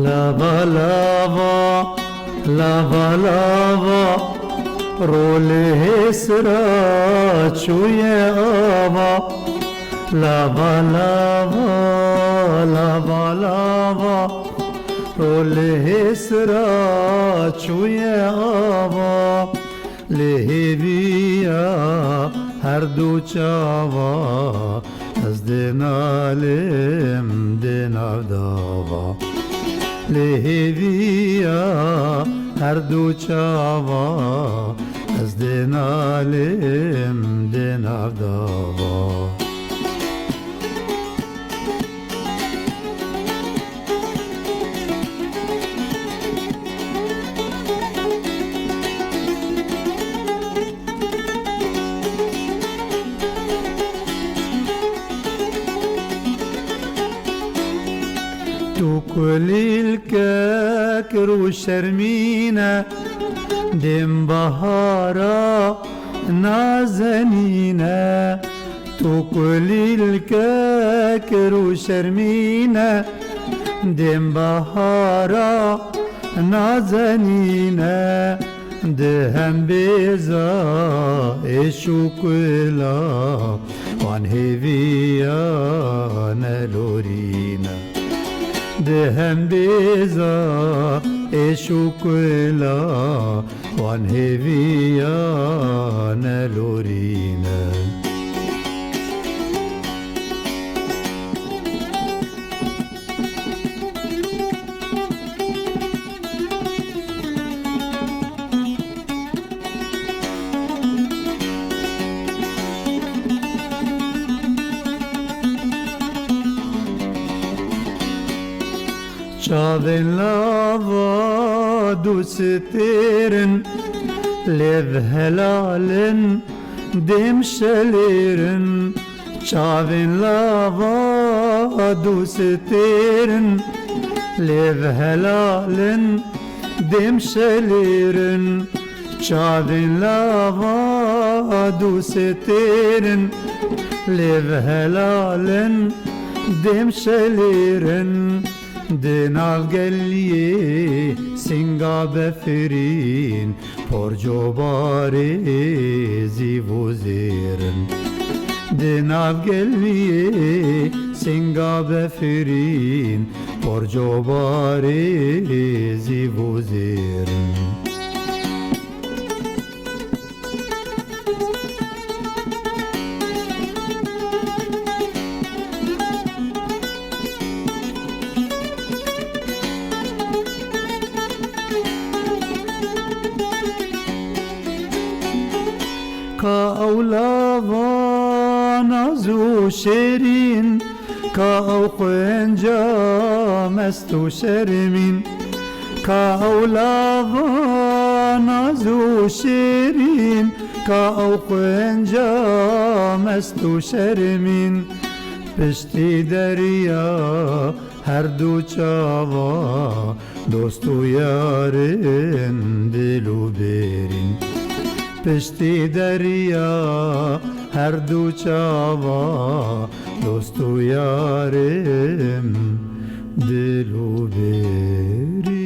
Lava lava, lava lava, role hesra chuye ava. Lava lava, lava lava, role hesra chuye ava. Leheviya her du çava, az denalim denavdava. Leheviya her du çava, az denalim denavdava. تو کلیل ککر و شرمینه دم بهارا نازنینه تو کلیل ککر و شرمینه دم بهارا نازنینه دهم بیزا اشوکلا وان هیویا نلورینه دهم بیزا اشوکلا وان هیویا نلورینه Çavên lava dûsetirin Lêv helalin dem şelêrin Çavên lava dûsetirin Lêv helalin dem şelêrin Çavên lava dûsetirin Lêv helalin dem şelêrin Denav geliye singa befirin Porco bare zivuzirin Denav geliye singa befirin Porco bare zivuzirin Ka avlava nazu şerin Ka avkwenca mestu şermin Ka avlava nazu şerin Ka avkwenca mestu şermin Pişti derya her du çava Dostu yarın dilu berin Pişti derya her du çava Dostu yarim dilu beri